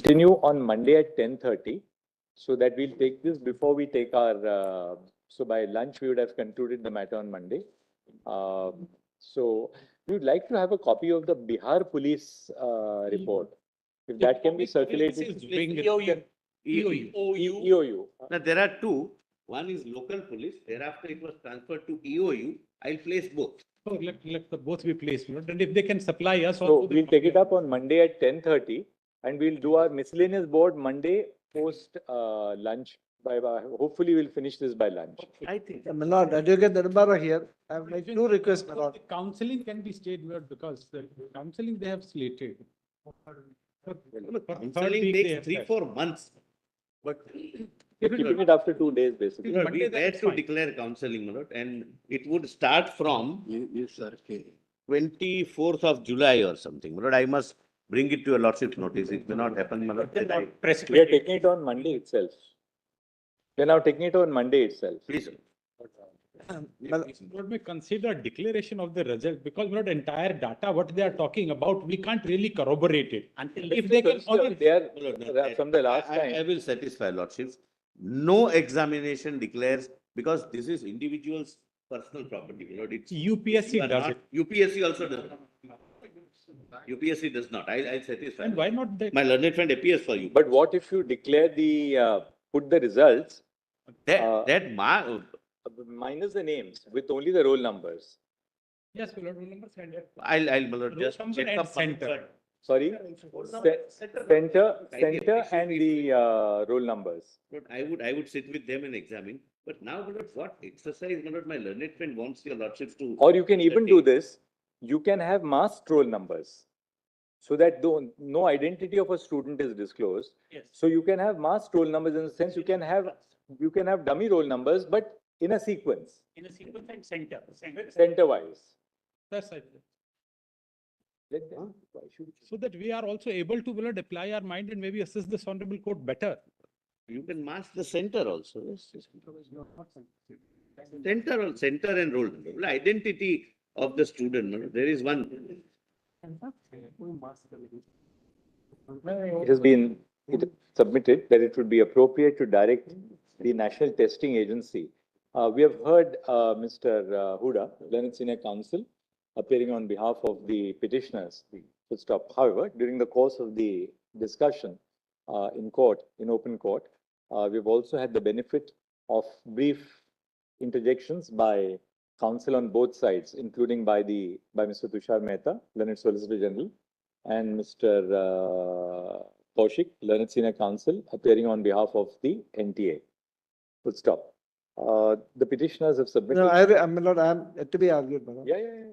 continue on Monday at 10:30, so that we'll take this before we take our, so by lunch, we would have concluded the matter on Monday. So we would like to have a copy of the Bihar Police report. If that can be circulated. EOU. Now, there are two. One is local police. Thereafter, it was transferred to EOU. I'll place both. So let the both be placed. And if they can supply us. So we'll take it up on Monday at 10:30, and we'll do our miscellaneous board Monday post lunch. Hopefully we'll finish this by lunch. I think. My lord, Advocate Darbara here. I have like two requests, my lord. The counseling can be stayed because the counseling they have slated. Counseling takes 3-4 months. But We're keeping it after 2 days, basically. we were to declare counseling, my lord, and it would start from 24th of July or something. My lord, I must bring it to your lordship's notice. It may not happen, my lord. We are taking it on Monday itself. We are now taking it on Monday itself. Please. Would we consider declaration of the result because not entire data what they are talking about we can't really corroborate it until if they can From the last I time. will satisfy lordships. No examination declares, because this is individual's personal property. My lord, it's UPSC does it. UPSC also does not. UPSC does not. I'll satisfy. And why not that? My learned friend appears for you. But what if you declare the, put the results, minus the names with only the roll numbers? Yes, we don't remember sender. I'll my lord, just number check and up. center. Sorry? Center and the roll numbers. I would sit with them and examine. But now, my lord, what exercise, my lord, my learned friend wants your lordships to. Or you can even do this, you can have masked roll numbers, so that no identity of a student is disclosed. Yes. So you can have masked roll numbers in the sense you can have dummy roll numbers, but in a sequence, In a sequence and center. center-wise. That's it. Let them- why should- So that we are also able to apply our mind and maybe assist this honorable court better. You can mask the center also. Yes. Center and roll number. Well, identity of the student. No? There is one. It has been submitted that it would be appropriate to direct the National Testing Agency. We have heard Mr. Huda, Learned Senior Counsel, appearing on behalf of the petitioners. Full stop. However, during the course of the discussion in open court, we've also had the benefit of brief interjections by counsel on both sides, including by Mr. Tushar Mehta, Learned Solicitor General, and Mr. Kaushik, Learned Senior Counsel, appearing on behalf of the NTA. Full stop. The petitioners have submitted. No, my lord, I am yet to be argued, my lord. Yeah.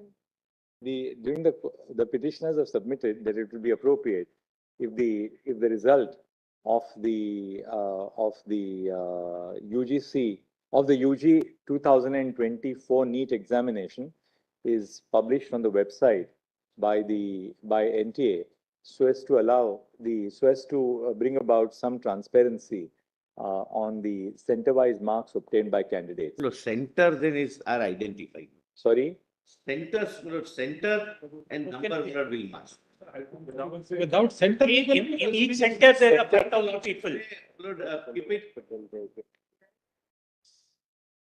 The petitioners have submitted that it would be appropriate if the result of the UG 2024 NEET examination is published on the website by NTA, so as to bring about some transparency on the center-wise marks obtained by candidates. No, center then are identified. Sorry? Center and number will mask. Without center, In each center, there are 5,000 people. Keep it.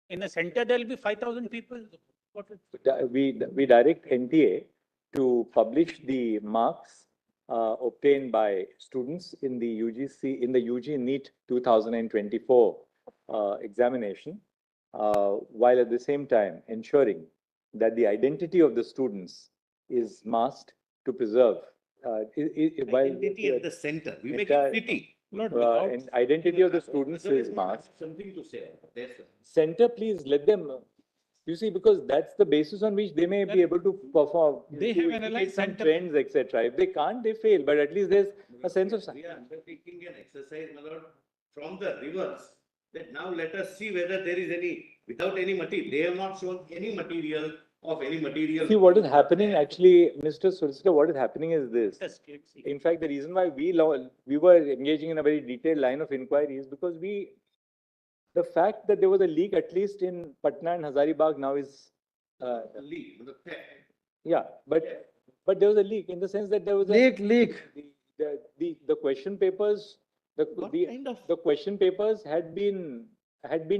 In a center, there will be 5,000 people. We direct NTA to publish the marks obtained by students in the UG NEET 2024 examination, while at the same time ensuring that the identity of the students is masked to preserve. Identity at the center. We make it pretty. And identity of the students is masked. Something to say. Center, please let them. You see, because that's the basis on which they may be able to perform. They to have analyzed some center. trends, etc. If they can't, they fail. But at least there's a sense of. We are undertaking an exercise, my lord, from the reverse. That now let us see whether there is without any material. They have not shown any material of any material. See, what is happening actually, Mr. Solicitor, what is happening is this. In fact, the reason why we were engaging in a very detailed line of inquiry is because the fact that there was a leak, at least in Patna and Hazaribagh now is, Leak, yeah, but there was a leak in the sense that there was Leak. the question papers, What kind of? the question papers had been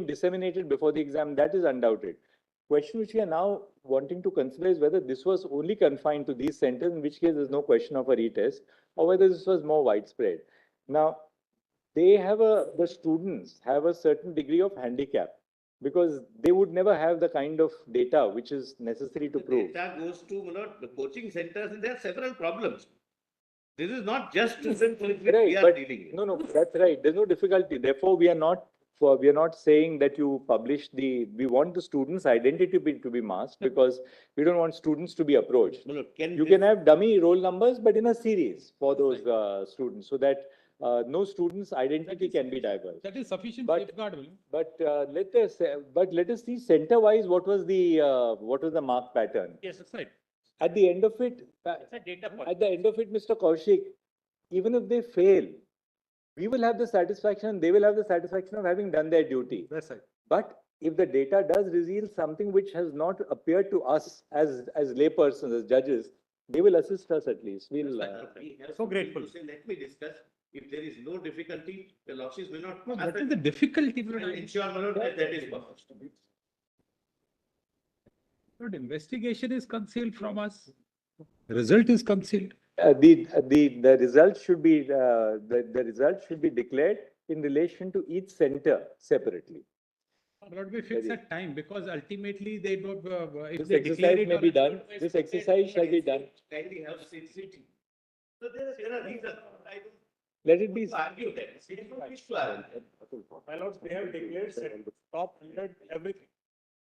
disseminated before the exam. That is undoubted. Question which we are now wanting to consider is whether this was only confined to these centers, in which case there's no question of a retest, or whether this was more widespread. Now, the students have a certain degree of handicap because they would never have the kind of data which is necessary to The prove. data goes to, you know, the coaching centers, and there are several problems. This is not just students with which we Right, are but dealing with. no, that's right. There's no difficulty. Therefore, we are not saying that you publish we want the students' identity to be masked because we don't want students to be approached. No, You can have dummy roll numbers, but in a series for those students, so that no student's identity can be divulged. That is sufficient But- safeguard, William. Let us see center-wise what was the mark pattern. Yes, That's right. At the end of it, it's a data point. at the end of it, Mr. Kaushik, even if they fail, we will have the satisfaction, they will have the satisfaction of having done their duty. That's right. But if the data does reveal something which has not appeared to us as laypersons, as judges, they will assist us at least. We'll. We have So something grateful. to say. Let me discuss. If there is no difficulty, the losses may not. No, what is the difficulty? I will ensure, my lord, that that is perfect. But investigation is concealed from us. Result is concealed. The result should be the result should be declared in relation to each center separately. But we fix that time because ultimately they don't, if This they declare exercise it may on be a- done. This exercise shall be done. Kindly have city. So there are reasons. I don't Let it be. want to argue that. City don't wish to argue. My lords, they have declared top 100 everything.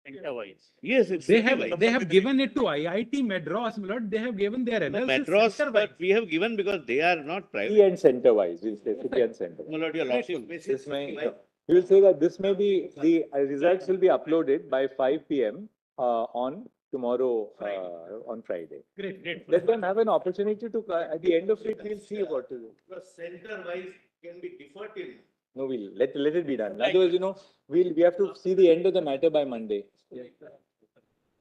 Center-wise. Yes, it's. They have given it to IIT Madras, my lord. They have given their analysis. Madras, center-wise. but we have given because they are not private. City and center wise, we'll say city and center. My lord, your lordship. This may, we will say that this may be, the results will be uploaded by 5 p.m. On tomorrow, on Friday. Great. Let them have an opportunity to, at the end of it, we'll see what to do. Because center-wise can be deferred till. No, let it be done. Otherwise, we have to see the end of the matter by Monday.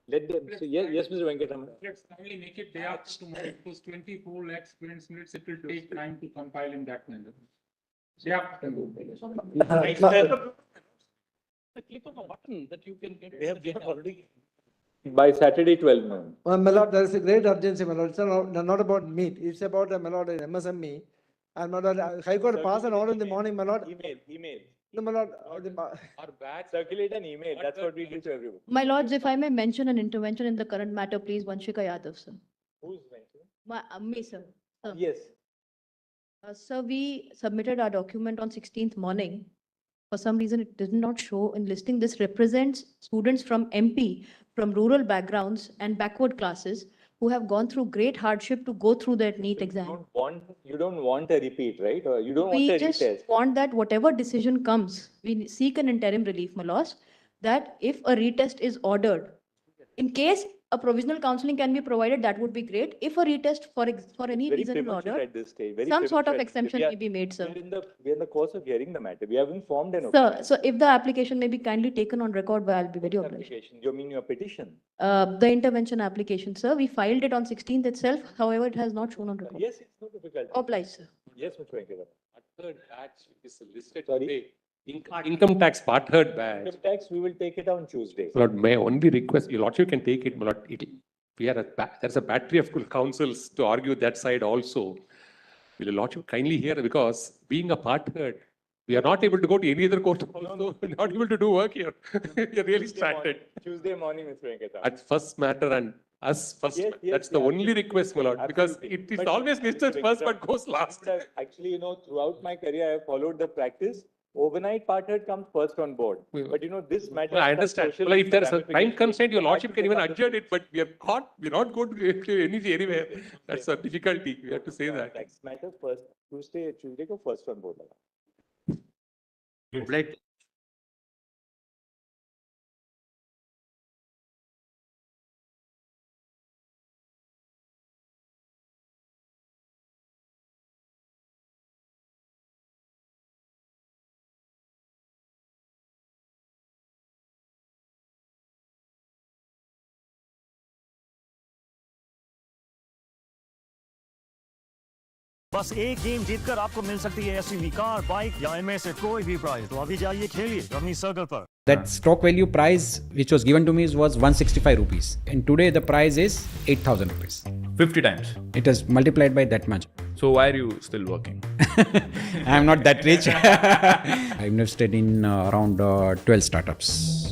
Let them, so, yes, Mr. Venkataraman. Let's kindly make it day after tomorrow. It was 24 lakhs students minutes. It will take time to compile in that manner. Day after tomorrow. Click on the button that you can get. They have already. By Saturday, 12 noon. My lord, there is a great urgency, my lord. It's not about meat. It's about, my lord, MSME. And my lord, High Court passed an order in the morning, my lord. Email. No, my lord, Our batch. Circulate an email. That's what we do to everyone. My lords, if I may mention an intervention in the current matter, please, Vanshika Yadav, sir. Who's mentioning? Me, sir. Yes. Sir, we submitted our document on 16th morning. For some reason, it did not show in listing. This represents students from MP, from rural backgrounds and backward classes who have gone through great hardship to go through that NEET exam. You don't want a repeat, right? Or you don't want We a just retest. want that whatever decision comes, we seek an interim relief, my lords, that if a retest is ordered, in case a provisional counseling can be provided, that would be great. If a retest for any Very reason is premature ordered, at this stage. Very some sort of premature. exemption We are- may be made, sir. We are in the course of hearing the matter. We haven't formed an Sir, so if the application may be kindly taken on record, I'll be very obliged. application. You mean your petition? The intervention application, sir, we filed it on 16th itself. However, it has not shown on record. Yes, it's no difficult. Obliged, sir. Yes, Mr. Venkataraman. Third batch is listed Sorry? today. Income tax part third batch. Income tax, we will take it on Tuesday. Lord, may I only request, your lordship can take it, my lord, there's a battery of councils to argue that side also. Will your lordship kindly hear, because being a part third, we are not able to go to any other court also, we're not able to do work here. We are really stranded. Tuesday morning, Mr. Venkataraman. At first matter and us first, Yes, yes, that's the yeah, only request, my lord, because Absolutely. it is But- always listed first but goes last. Actually, throughout my career, I have followed the practice. Overnight part third comes first on board. But this matter. Well, I has understand. social Well, if there is a time ramifications. constraint, your I have lordship to can even take adjourn it, but we are caught, we're not going to anywhere. That's a difficulty. We have to say that. Tax matter first, Tuesday go first on board. Like बस एक game जीतकर आपको मिल सकती है SUV car, bike या इनमें से कोई भी प्राइज। तो अभी जाइए खेलिए रवनी सर्कल पर। That stock value price which was given to me was 165 rupees. And today the price is 8,000 rupees. 50 times. It has multiplied by that much. So why are you still working? I am not that rich. I invested in around 12 startups.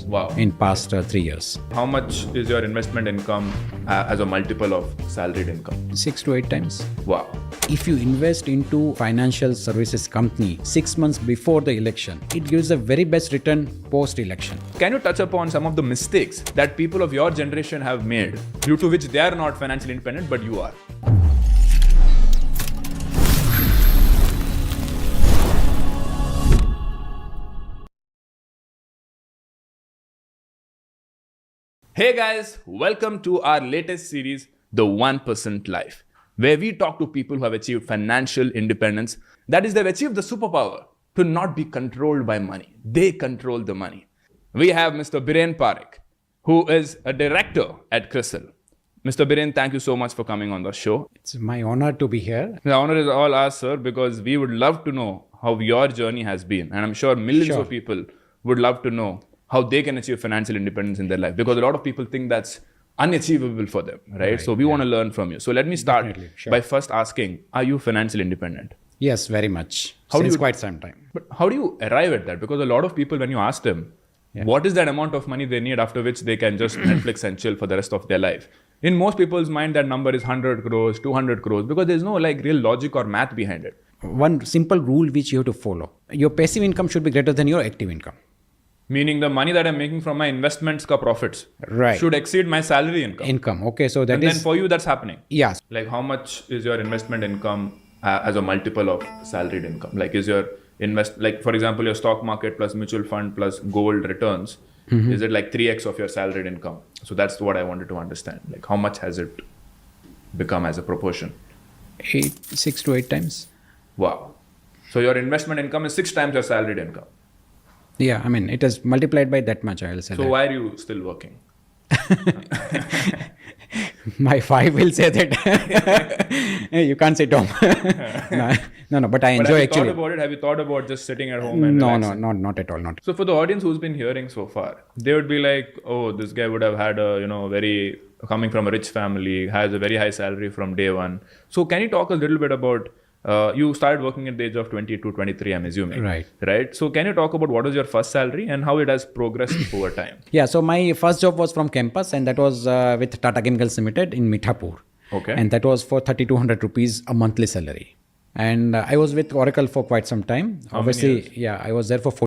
Wow. In past 3 years. How much is your investment income as a multiple of salaried income? 6 to 8 times. Wow. If you invest into financial services company 6 months before the election, it gives the very best return post-election. Can you touch upon some of the mistakes that people of your generation have made due to which they are not financially independent but you are? Hey guys, welcome to our latest series, The 1% Life, where we talk to people who have achieved financial independence. That is, they've achieved the superpower to not be controlled by money. They control the money. We have Mr. Biren Parekh, who is a director at CRISIL. Mr. Biren, thank you so much for coming on the show. It's my honor to be here. The honor is all ours, sir, because we would love to know how your journey has been. And I'm sure millions of people would love to know how they can achieve financial independence in their life, because a lot of people think that's unachievable for them, right? So we want to learn from you. So let me start by first asking, are you financially independent? Yes, very much. How do Since you- quite some time. But how do you arrive at that? Because a lot of people, when you ask them, what is that amount of money they need after which they can just Netflix and chill for the rest of their life? In most people's mind, that number is 100 crores, 200 crores, because there's no like real logic or math behind it. One simple rule which you have to follow. Your passive income should be greater than your active income. Meaning the money that I'm making from my investments ka profits Right. should exceed my salary income. Income. Okay, so that And is. then for you, that's happening. Yes. Like how much is your investment income as a multiple of salaried income? Like is your like for example, your stock market plus mutual fund plus gold returns, is it like 3x of your salaried income? So that's what I wanted to understand. Like how much has it become as a proportion? 6 to 8 times. Wow. So your investment income is 6 times your salaried income. Yeah, I mean, it has multiplied by that much, I will say. So that. why are you still working? My wife will say that. You can't say Tom. no, but I But enjoy have you actually. thought about it? Have you thought about just sitting at home and No, relaxing? not at all. Not. So for the audience who's been hearing so far, they would be like, oh, this guy would have had a, very, coming from a rich family, has a very high salary from day one. So can you talk a little bit about, you started working at the age of 22, 23, I'm assuming. Right. So can you talk about what was your first salary and how it has progressed over time? Yeah, so my first job was from campus and that was with Tata Chemicals Limited in Mithapur. Okay. And that was for 3,200 rupees a monthly salary. And I was with Oracle for quite some time. How many years? Yeah, I was there for